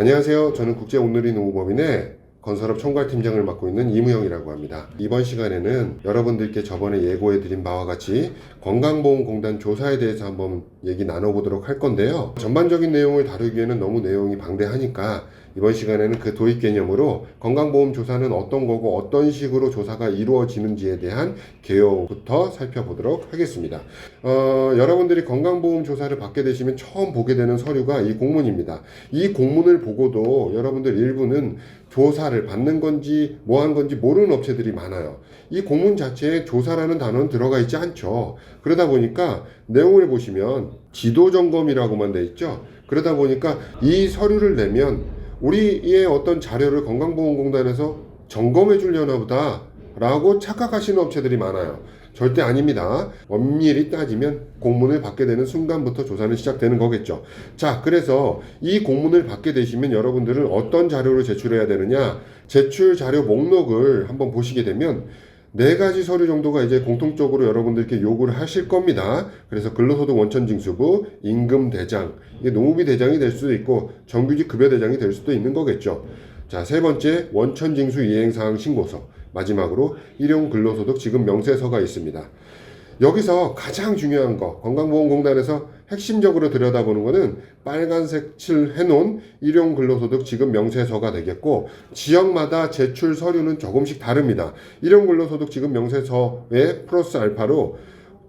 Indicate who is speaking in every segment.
Speaker 1: 안녕하세요. 저는 국제오늘리 노무법인의 건설업 총괄팀장을 맡고 있는 이무영이라고 합니다. 이번 시간에는 여러분들께 저번에 예고해드린 바와 같이 건강보험공단 조사에 대해서 한번 얘기 나눠보도록 할 건데요. 전반적인 내용을 다루기에는 너무 내용이 방대하니까 이번 시간에는 그 도입 개념으로 건강보험 조사는 어떤 거고 어떤 식으로 조사가 이루어지는지에 대한 개요부터 살펴보도록 하겠습니다. 여러분들이 건강보험 조사를 받게 되시면 처음 보게 되는 서류가 이 공문입니다. 이 공문을 보고도 여러분들 일부는 조사를 받는 건지 뭐 한 건지 모르는 업체들이 많아요. 이 공문 자체에 조사라는 단어는 들어가 있지 않죠. 그러다 보니까 내용을 보시면 지도점검이라고만 돼 있죠. 그러다 보니까 이 서류를 내면 우리의 어떤 자료를 건강보험공단에서 점검해 주려나 보다 라고 착각하시는 업체들이 많아요. 절대 아닙니다. 엄밀히 따지면 공문을 받게 되는 순간부터 조사는 시작되는 거겠죠. 자, 그래서 이 공문을 받게 되시면 여러분들은 어떤 자료를 제출해야 되느냐, 제출 자료 목록을 한번 보시게 되면 4가지 서류 정도가 이제 공통적으로 여러분들께 요구를 하실 겁니다. 그래서 근로소득 원천징수부, 임금대장, 이게 노무비 대장이 될 수도 있고 정규직 급여대장이 될 수도 있는 거겠죠. 자, 3번째 원천징수 이행사항 신고서, 마지막으로 일용근로소득 지급 명세서가 있습니다. 여기서 가장 중요한 거, 건강보험공단에서 핵심적으로 들여다보는 거는 빨간색 칠 해놓은 일용근로소득 지급 명세서가 되겠고, 지역마다 제출 서류는 조금씩 다릅니다. 일용근로소득 지급 명세서에 플러스 알파로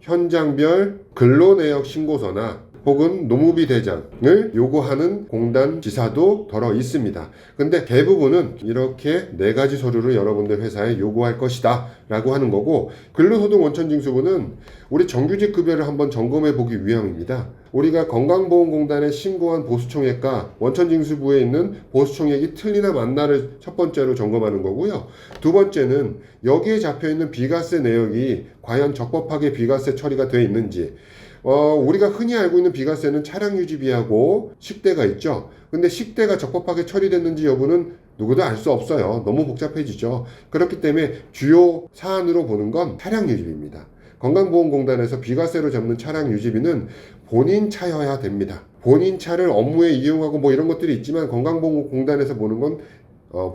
Speaker 1: 현장별 근로내역 신고서나 혹은 노무비 대장을 요구하는 공단 지사도 덜어 있습니다. 근데 대부분은 이렇게 4가지 서류를 여러분들 회사에 요구할 것이다 라고 하는 거고, 근로소득 원천징수부는 우리 정규직 급여를 한번 점검해 보기 위함입니다. 우리가 건강보험공단에 신고한 보수총액과 원천징수부에 있는 보수총액이 틀리나 맞나를 첫 번째로 점검하는 거고요. 두 번째는 여기에 잡혀있는 비과세 내역이 과연 적법하게 비과세 처리가 되어 있는지, 우리가 흔히 알고 있는 비과세는 차량 유지비하고 식대가 있죠. 근데 식대가 적법하게 처리됐는지 여부는 누구도 알 수 없어요. 너무 복잡해지죠. 그렇기 때문에 주요 사안으로 보는 건 차량 유지비입니다. 건강보험공단에서 비과세로 잡는 차량 유지비는 본인 차여야 됩니다. 본인 차를 업무에 이용하고 뭐 이런 것들이 있지만 건강보험공단에서 보는 건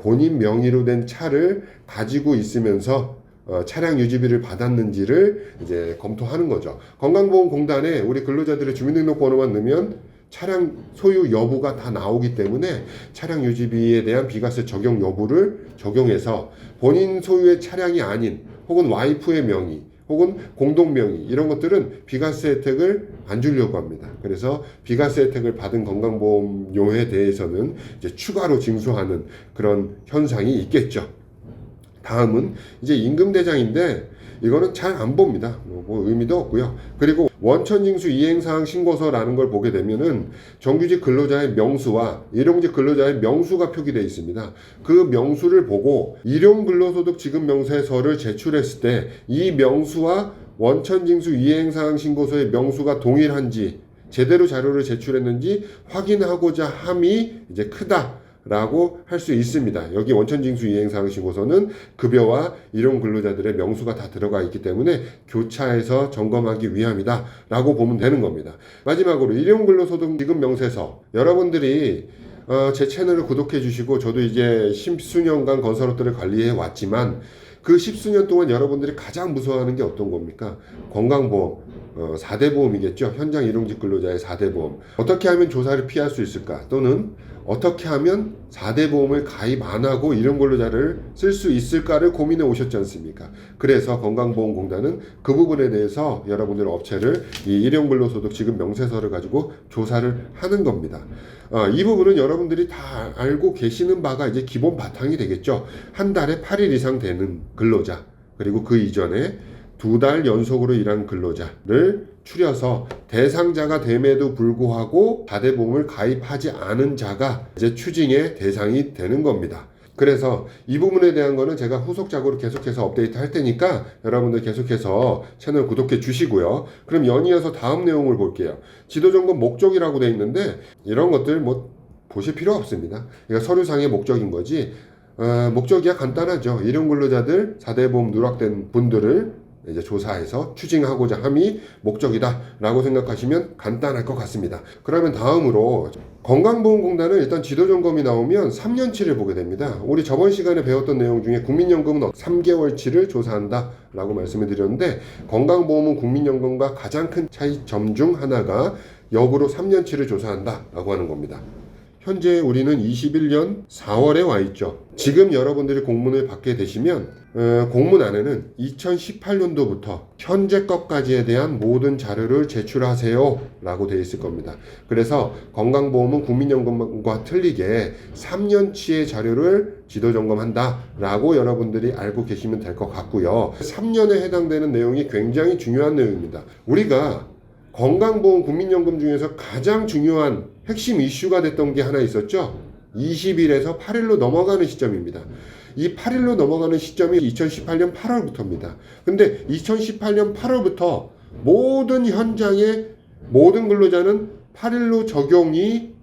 Speaker 1: 본인 명의로 된 차를 가지고 있으면서 차량 유지비를 받았는지를 이제 검토하는 거죠. 건강보험공단에 우리 근로자들의 주민등록번호만 넣으면 차량 소유 여부가 다 나오기 때문에 차량 유지비에 대한 비과세 적용 여부를 적용해서 본인 소유의 차량이 아닌 혹은 와이프의 명의 혹은 공동 명의 이런 것들은 비과세 혜택을 안 주려고 합니다. 그래서 비과세 혜택을 받은 건강보험료에 대해서는 이제 추가로 징수하는 그런 현상이 있겠죠. 다음은 이제 임금대장인데 이거는 잘 안 봅니다. 뭐 의미도 없고요. 그리고 원천징수 이행사항 신고서라는 걸 보게 되면은 정규직 근로자의 명수와 일용직 근로자의 명수가 표기되어 있습니다. 그 명수를 보고 일용근로소득 지급 명세서를 제출했을 때 이 명수와 원천징수 이행사항 신고서의 명수가 동일한지 제대로 자료를 제출했는지 확인하고자 함이 이제 크다 라고 할 수 있습니다. 여기 원천징수 이행사항 신고서는 급여와 일용 근로자들의 명수가 다 들어가 있기 때문에 교차해서 점검하기 위함이다 라고 보면 되는 겁니다. 마지막으로 일용 근로소득 지급 명세서, 여러분들이 제 채널을 구독해 주시고 저도 이제 십수년간 건설업들을 관리해 왔지만 그 십수년 동안 여러분들이 가장 무서워하는 게 어떤 겁니까? 건강보험, 4대 보험이겠죠. 현장 일용직 근로자의 4대 보험. 어떻게 하면 조사를 피할 수 있을까? 또는 어떻게 하면 4대 보험을 가입 안 하고 일용 근로자를 쓸 수 있을까를 고민해 오셨지 않습니까? 그래서 건강보험공단은 그 부분에 대해서 여러분들 업체를 이 일용 근로소득 지급 명세서를 가지고 조사를 하는 겁니다. 이 부분은 여러분들이 다 알고 계시는 바가 이제 기본 바탕이 되겠죠. 한 달에 8일 이상 되는 근로자, 그리고 그 이전에 2달 연속으로 일한 근로자를 추려서 대상자가 됨에도 불구하고 4대 보험을 가입하지 않은 자가 이제 추징의 대상이 되는 겁니다. 그래서 이 부분에 대한 거는 제가 후속작으로 계속해서 업데이트 할 테니까 여러분들 계속해서 채널 구독해 주시고요. 그럼 연이어서 다음 내용을 볼게요. 지도점검 목적이라고 되어 있는데 이런 것들 뭐 보실 필요 없습니다. 이거 서류상의 목적인 거지. 목적이야 간단하죠. 일용 근로자들 4대 보험 누락된 분들을 이제 조사해서 추징하고자 함이 목적이다라고 생각하시면 간단할 것 같습니다. 그러면 다음으로 건강보험공단은 일단 지도점검이 나오면 3년치를 보게 됩니다. 우리 저번 시간에 배웠던 내용 중에 국민연금은 3개월치를 조사한다라고 말씀을 드렸는데 건강보험은 국민연금과 가장 큰 차이점 중 하나가 역으로 3년치를 조사한다라고 하는 겁니다. 현재 우리는 21년 4월에 와 있죠. 지금 여러분들이 공문을 받게 되시면 공문 안에는 2018년도부터 현재 것까지에 대한 모든 자료를 제출하세요 라고 되어 있을 겁니다. 그래서 건강보험은 국민연금과 틀리게 3년치의 자료를 지도점검한다 라고 여러분들이 알고 계시면 될 것 같고요. 3년에 해당되는 내용이 굉장히 중요한 내용입니다. 우리가 건강보험 국민연금 중에서 가장 중요한 핵심 이슈가 됐던 게 하나 있었죠. 20일에서 8일로 넘어가는 시점입니다. 이 8일로 넘어가는 시점이 2018년 8월부터입니다. 근데 2018년 8월부터 모든 현장의 모든 근로자는 8일로 적용이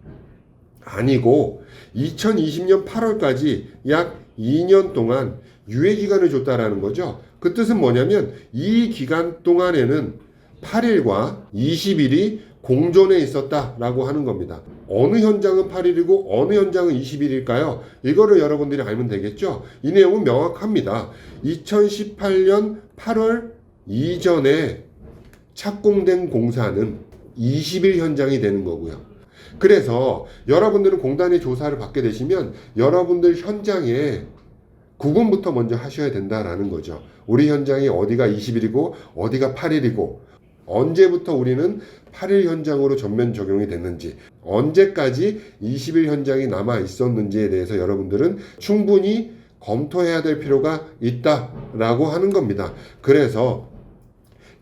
Speaker 1: 아니고 2020년 8월까지 약 2년 동안 유예 기간을 줬다라는 거죠. 그 뜻은 뭐냐면 이 기간 동안에는 8일과 20일이 공존해 있었다라고 하는 겁니다. 어느 현장은 8일이고 어느 현장은 20일일까요? 이거를 여러분들이 알면 되겠죠? 이 내용은 명확합니다. 2018년 8월 이전에 착공된 공사는 20일 현장이 되는 거고요. 그래서 여러분들은 공단의 조사를 받게 되시면 여러분들 현장에 구분부터 먼저 하셔야 된다라는 거죠. 우리 현장이 어디가 20일이고 어디가 8일이고 언제부터 우리는 8일 현장으로 전면 적용이 됐는지 언제까지 20일 현장이 남아 있었는지에 대해서 여러분들은 충분히 검토해야 될 필요가 있다라고 하는 겁니다. 그래서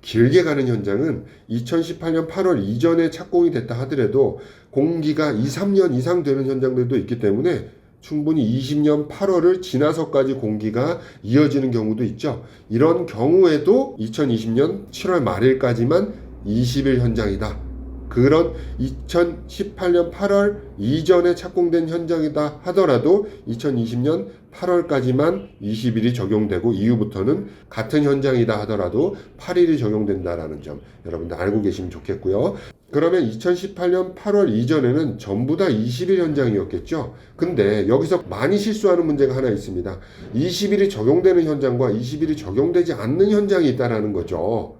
Speaker 1: 길게 가는 현장은 2018년 8월 이전에 착공이 됐다 하더라도 공기가 2, 3년 이상 되는 현장들도 있기 때문에 충분히 20년 8월을 지나서까지 공기가 이어지는 경우도 있죠. 이런 경우에도 2020년 7월 말일까지만 20일 현장이다. 그런 2018년 8월 이전에 착공된 현장이다 하더라도 2020년 8월까지만 20일이 적용되고 이후부터는 같은 현장이다 하더라도 8일이 적용된다라는 점 여러분들 알고 계시면 좋겠고요. 그러면 2018년 8월 이전에는 전부 다 20일 현장이었겠죠. 근데 여기서 많이 실수하는 문제가 하나 있습니다. 20일이 적용되는 현장과 20일이 적용되지 않는 현장이 있다라는 거죠.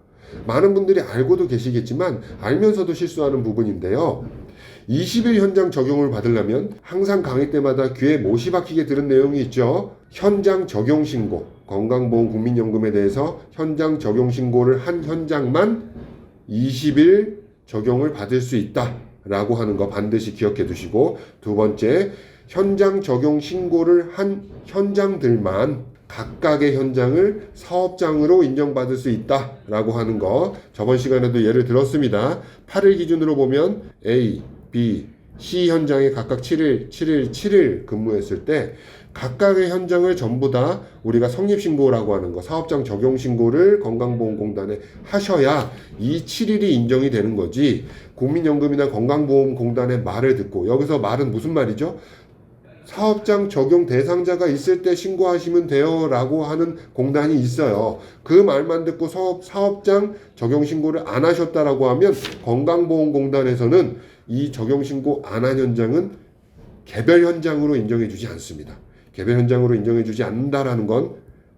Speaker 1: 많은 분들이 알고도 계시겠지만 알면서도 실수하는 부분인데요. 20일 현장 적용을 받으려면 항상 강의 때마다 귀에 못이 박히게 들은 내용이 있죠. 현장 적용 신고, 건강보험 국민연금에 대해서 현장 적용 신고를 한 현장만 20일 적용을 받을 수 있다라고 하는 거 반드시 기억해 두시고, 두 번째, 현장 적용 신고를 한 현장들만 각각의 현장을 사업장으로 인정받을 수 있다라고 하는 거 저번 시간에도 예를 들었습니다. 8일 기준으로 보면 A, B, C 현장에 각각 7일 근무했을 때 각각의 현장을 전부 다 우리가 성립신고라고 하는 거, 사업장 적용신고를 건강보험공단에 하셔야 이 7일이 인정이 되는 거지. 국민연금이나 건강보험공단의 말을 듣고, 여기서 말은 무슨 말이죠? 사업장 적용 대상자가 있을 때 신고하시면 돼요 라고 하는 공단이 있어요. 그 말만 듣고 사업장 적용 신고를 안 하셨다라고 하면 건강보험공단에서는 이 적용 신고 안 한 현장은 개별 현장으로 인정해 주지 않습니다. 개별 현장으로 인정해 주지 않는다라는 건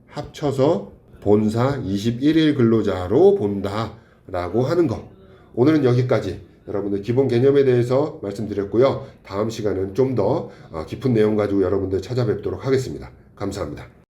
Speaker 1: 합쳐서 본사 21일 근로자로 본다라고 하는 거. 오늘은 여기까지 여러분들 기본 개념에 대해서 말씀드렸고요. 다음 시간은 좀 더 깊은 내용 가지고 여러분들 찾아뵙도록 하겠습니다. 감사합니다.